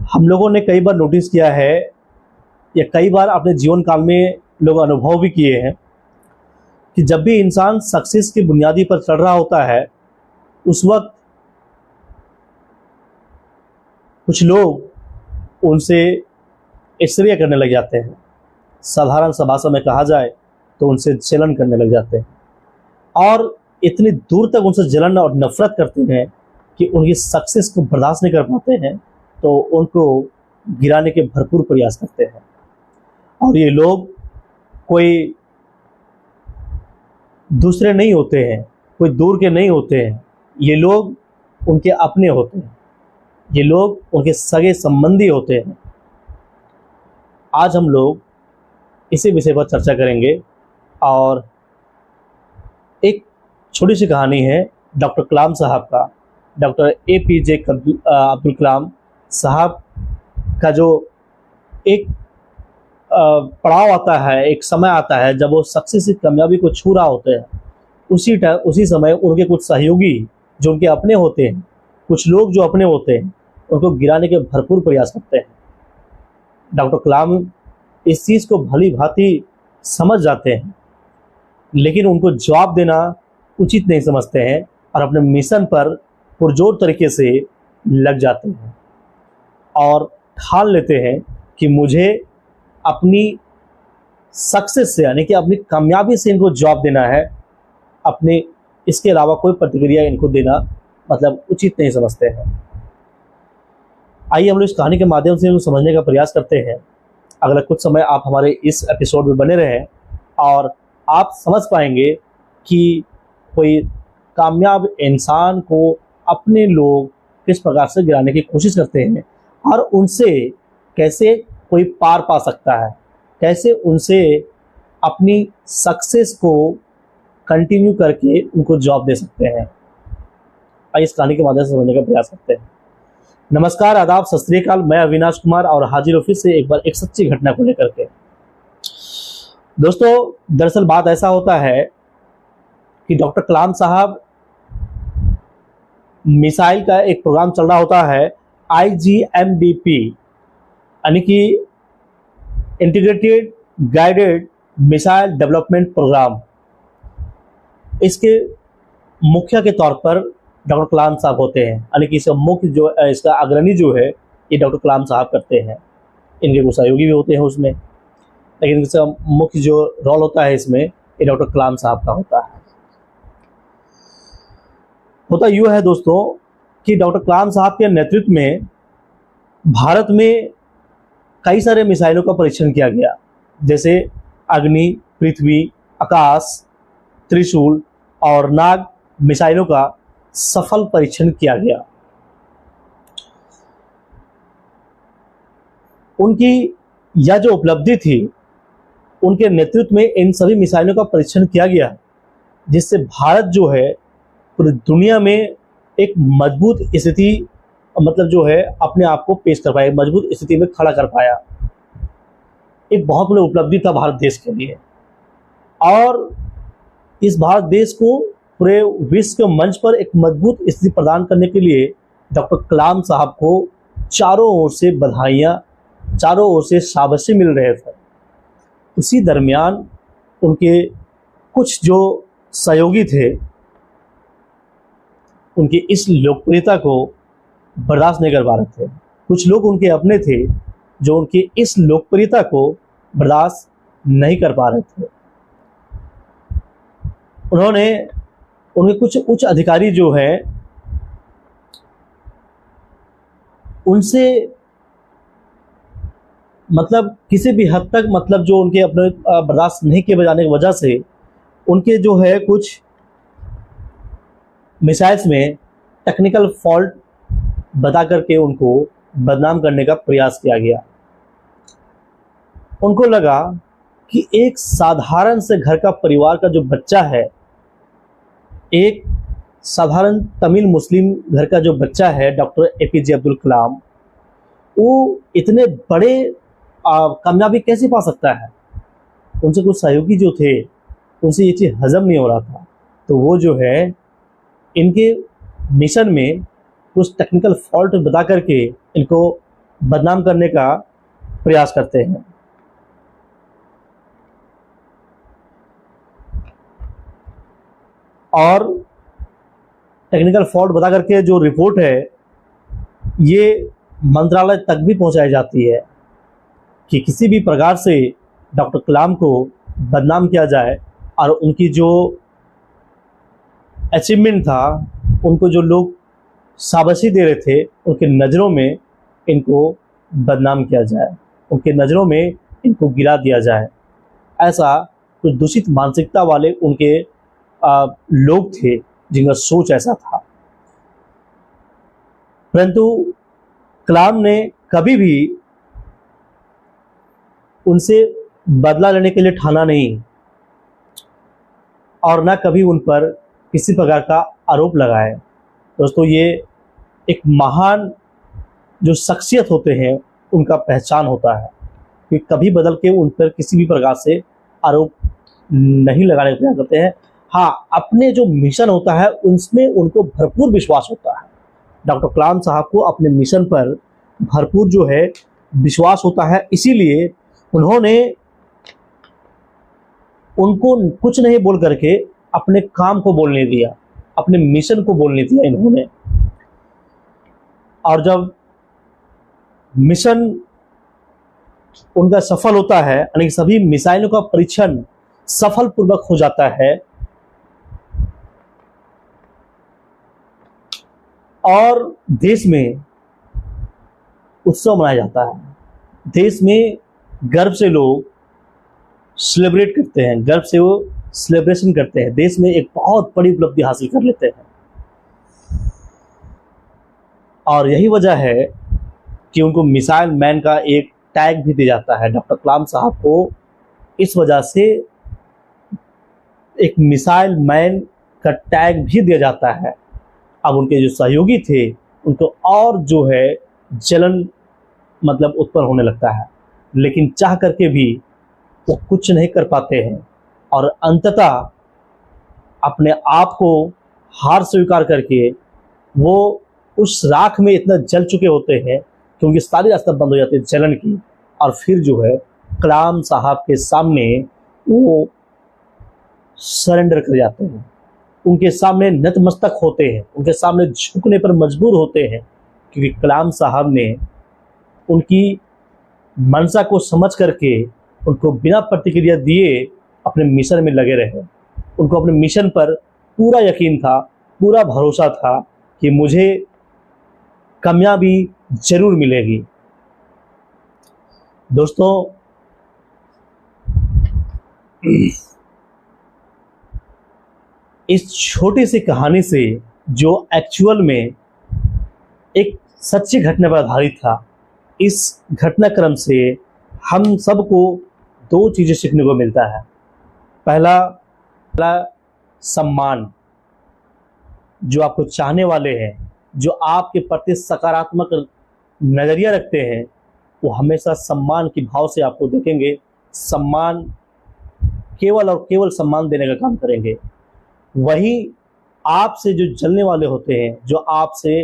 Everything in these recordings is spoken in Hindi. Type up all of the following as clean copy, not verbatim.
हम लोगों ने कई बार नोटिस किया है या कई बार अपने जीवन काल में लोग अनुभव भी किए हैं कि जब भी इंसान सक्सेस की बुनियादी पर चढ़ रहा होता है, उस वक्त कुछ लोग उनसे ईर्ष्या करने लग जाते हैं। साधारण सा भाषा में कहा जाए तो उनसे जलन करने लग जाते हैं और इतनी दूर तक उनसे जलन और नफरत करते हैं कि उनकी सक्सेस को बर्दाश्त नहीं कर पाते हैं, तो उनको गिराने के भरपूर प्रयास करते हैं। और ये लोग कोई दूसरे नहीं होते हैं, कोई दूर के नहीं होते हैं, ये लोग उनके अपने होते हैं, ये लोग उनके सगे संबंधी होते हैं। आज हम लोग इसी विषय पर चर्चा करेंगे और एक छोटी सी कहानी है डॉक्टर कलाम साहब का। डॉक्टर APJ अब्दुल कलाम साहब का जो एक पड़ाव आता है, एक समय आता है जब वो सक्सेस की कामयाबी को छू रहा होते हैं, उसी समय उनके कुछ सहयोगी जो उनके अपने होते हैं, कुछ लोग जो अपने होते हैं, उनको गिराने के भरपूर प्रयास करते हैं। डॉक्टर कलाम इस चीज़ को भली भांति समझ जाते हैं, लेकिन उनको जवाब देना उचित नहीं समझते हैं और अपने मिशन पर पुरजोर तरीके से लग जाते हैं और ठान लेते हैं कि मुझे अपनी सक्सेस से, यानी कि अपनी कामयाबी से इनको जवाब देना है। अपने इसके अलावा कोई प्रतिक्रिया इनको देना मतलब उचित नहीं समझते हैं। आइए हम लोग इस कहानी के माध्यम से इनको समझने का प्रयास करते हैं। अगला कुछ समय आप हमारे इस एपिसोड में बने रहें और आप समझ पाएंगे कि कोई कामयाब इंसान को अपने लोग किस प्रकार से गिराने की कोशिश करते हैं और उनसे कैसे कोई पार पा सकता है, कैसे उनसे अपनी सक्सेस को कंटिन्यू करके उनको जॉब दे सकते हैं। आइए इस कहानी के माध्यम से समझने का प्रयास करते हैं। नमस्कार, आदाब, सत श्री अकाल। मैं अविनाश कुमार और हाजिर ऑफिस से एक बार एक सच्ची घटना को लेकर के। दोस्तों, दरअसल बात ऐसा होता है कि डॉक्टर कलाम साहब मिसाइल का एक प्रोग्राम चल रहा होता है, IGMBP, यानी कि integrated guided missile development programme. इसके मुखिया के तौर पर डॉक्टर कलाम साहब होते हैं, यानी कि इसका मुख्य जो इसका अग्रणी जो है ये डॉक्टर कलाम साहब करते हैं। इनके कुछ सहयोगी भी होते हैं उसमें, लेकिन इसका मुख्य जो रोल होता है इसमें ये डॉक्टर कलाम साहब का होता है। होता यूँ है दोस्तों कि डॉक्टर कलाम साहब के नेतृत्व में भारत में कई सारे मिसाइलों का परीक्षण किया गया, जैसे अग्नि, पृथ्वी, आकाश, त्रिशूल और नाग मिसाइलों का सफल परीक्षण किया गया। उनकी यह जो उपलब्धि थी, उनके नेतृत्व में इन सभी मिसाइलों का परीक्षण किया गया, जिससे भारत जो है पूरी दुनिया में एक मजबूत स्थिति मतलब जो है अपने आप को पेश कर पाया, मजबूत स्थिति में खड़ा कर पाया। एक बहुत बड़ी उपलब्धि था भारत देश के लिए और इस भारत देश को पूरे विश्व के मंच पर एक मजबूत स्थिति प्रदान करने के लिए डॉक्टर कलाम साहब को चारों ओर से बधाइयाँ, चारों ओर से शाबाशी मिल रहे थे। उसी दरमियान उनके कुछ जो सहयोगी थे, उनकी इस लोकप्रियता को बर्दाश्त नहीं कर पा रहे थे। कुछ लोग उनके अपने थे जो उनकी इस लोकप्रियता को बर्दाश्त नहीं कर पा रहे थे। उनके कुछ उच्च अधिकारी जो हैं उनसे मतलब किसी भी हद तक मतलब जो उनके अपने बर्दाश्त नहीं किए जाने की वजह से उनके जो है कुछ मिसाइल्स में टेक्निकल फॉल्ट बता करके उनको बदनाम करने का प्रयास किया गया। उनको लगा कि एक साधारण से घर का परिवार का जो बच्चा है, एक साधारण तमिल मुस्लिम घर का जो बच्चा है डॉक्टर APJ अब्दुल कलाम, वो इतने बड़े कामयाबी कैसे पा सकता है। उनसे कुछ सहयोगी जो थे उनसे ये चीज़ हजम नहीं हो रहा था, तो वो जो है इनके मिशन में कुछ टेक्निकल फॉल्ट बता करके इनको बदनाम करने का प्रयास करते हैं। और टेक्निकल फॉल्ट बता करके जो रिपोर्ट है ये मंत्रालय तक भी पहुंचाई जाती है कि किसी भी प्रकार से डॉक्टर कलाम को बदनाम किया जाए और उनकी जो अचीवमेंट था, उनको जो लोग शाबाशी दे रहे थे, उनके नज़रों में इनको बदनाम किया जाए, उनके नज़रों में इनको गिरा दिया जाए। ऐसा कुछ दूषित मानसिकता वाले उनके लोग थे जिनका सोच ऐसा था। परंतु कलाम ने कभी भी उनसे बदला लेने के लिए ठाना नहीं और ना कभी उन पर किसी प्रकार का आरोप लगाए। दोस्तों, ये एक महान जो शख्सियत होते हैं उनका पहचान होता है कि कभी बदल के उन पर किसी भी प्रकार से आरोप नहीं लगाने का प्रयास करते हैं। हाँ, अपने जो मिशन होता है उसमें उनको भरपूर विश्वास होता है। डॉक्टर कलाम साहब को अपने मिशन पर भरपूर जो है विश्वास होता है, इसीलिए उन्होंने उनको कुछ नहीं बोल करके अपने काम को बोलने दिया, अपने मिशन को बोलने दिया इन्होंने। और जब मिशन उनका सफल होता है, यानी सभी मिसाइलों का परीक्षण सफल पूर्वक हो जाता है और देश में उत्सव मनाया जाता है, देश में गर्व से लोग सेलिब्रेट करते हैं, गर्व से वो सेलिब्रेशन करते हैं, देश में एक बहुत बड़ी उपलब्धि हासिल कर लेते हैं। और यही वजह है कि उनको मिसाइल मैन का एक टैग भी दिया जाता है। डॉक्टर कलाम साहब को इस वजह से एक मिसाइल मैन का टैग भी दिया जाता है। अब उनके जो सहयोगी थे उनको और जो है जलन मतलब उत्पन्न होने लगता है, लेकिन चाह करके भी वो कुछ नहीं कर पाते हैं और अंततः अपने आप को हार स्वीकार करके वो उस राख में इतना जल चुके होते हैं कि उनकी सारी रास्ता बंद हो जाती है जलन की, और फिर जो है कलाम साहब के सामने वो सरेंडर कर जाते हैं, उनके सामने नतमस्तक होते हैं, उनके सामने झुकने पर मजबूर होते हैं, क्योंकि कलाम साहब ने उनकी मनसा को समझ करके उनको बिना प्रतिक्रिया दिए अपने मिशन में लगे रहे। उनको अपने मिशन पर पूरा यकीन था, पूरा भरोसा था कि मुझे कामयाबी जरूर मिलेगी। दोस्तों, इस छोटी सी कहानी से जो एक्चुअल में एक सच्ची घटना पर आधारित था, इस घटनाक्रम से हम सबको दो चीज़ें सीखने को मिलता है। पहला सम्मान, जो आपको चाहने वाले हैं, जो आपके प्रति सकारात्मक नज़रिया रखते हैं, वो हमेशा सम्मान की भाव से आपको देखेंगे, सम्मान केवल और केवल सम्मान देने का काम करेंगे। वही आपसे जो जलने वाले होते हैं, जो आपसे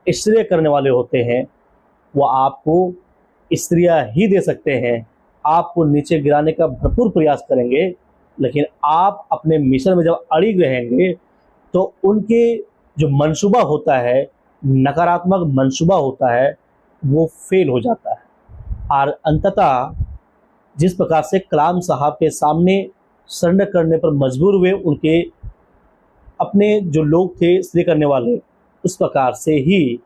ईर्ष्या करने वाले होते हैं, वो आपको ईर्ष्या ही दे सकते हैं, आपको नीचे गिराने का भरपूर प्रयास करेंगे, लेकिन आप अपने मिशन में जब अड़िग रहेंगे तो उनके जो मंसूबा होता है, नकारात्मक मंसूबा होता है, वो फेल हो जाता है। और अंततः जिस प्रकार से कलाम साहब के सामने सरेंडर करने पर मजबूर हुए उनके अपने जो लोग थे इसलिए करने वाले, उस प्रकार से ही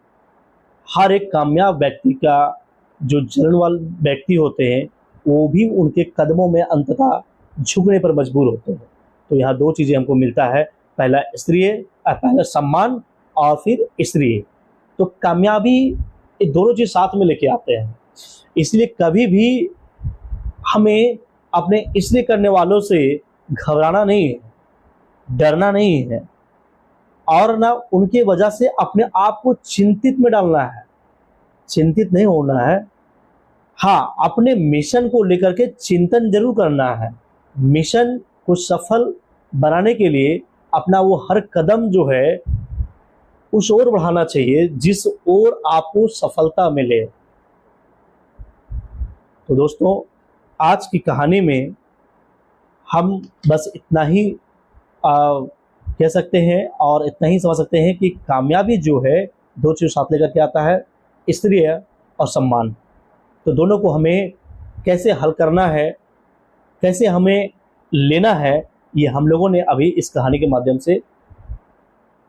हर एक कामयाब व्यक्ति का जो जलन वाले व्यक्ति होते हैं वो भी उनके कदमों में अंततः झुकने पर मजबूर होते हैं। तो यहाँ दो चीज़ें हमको मिलता है, पहला सम्मान और फिर ईर्ष्या। तो कामयाबी ये दोनों चीज़ साथ में लेके आते हैं, इसलिए कभी भी हमें अपने ईर्ष्या करने वालों से घबराना नहीं है, डरना नहीं है, और ना उनके वजह से अपने आप को चिंतित में डालना है, चिंतित नहीं होना है। हाँ, अपने मिशन को लेकर के चिंतन जरूर करना है, मिशन को सफल बनाने के लिए अपना वो हर कदम जो है उस ओर बढ़ाना चाहिए जिस ओर आपको सफलता मिले। तो दोस्तों, आज की कहानी में हम बस इतना ही कह सकते हैं और इतना ही समझ सकते हैं कि कामयाबी जो है दो चीज़ साथ लेकर के आता है, स्त्रीय और सम्मान। तो दोनों को हमें कैसे हल करना है, कैसे हमें लेना है, ये हम लोगों ने अभी इस कहानी के माध्यम से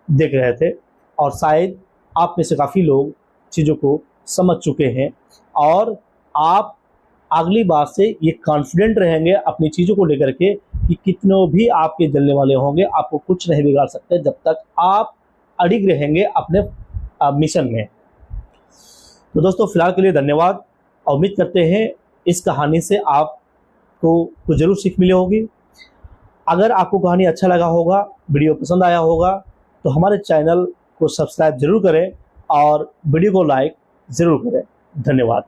देख रहे थे। और शायद आप में से काफ़ी लोग चीज़ों को समझ चुके हैं और आप अगली बार से ये कॉन्फिडेंट रहेंगे अपनी चीज़ों को लेकर के कि कितनों भी आपके जलने वाले होंगे, आपको कुछ नहीं बिगाड़ सकते जब तक आप अडिग रहेंगे अपने मिशन में। तो दोस्तों, फिलहाल के लिए धन्यवाद और उम्मीद करते हैं इस कहानी से आपको कुछ ज़रूर सीख मिली होगी। अगर आपको कहानी अच्छा लगा होगा, वीडियो पसंद आया होगा, तो हमारे चैनल को सब्सक्राइब ज़रूर करें और वीडियो को लाइक ज़रूर करें। धन्यवाद।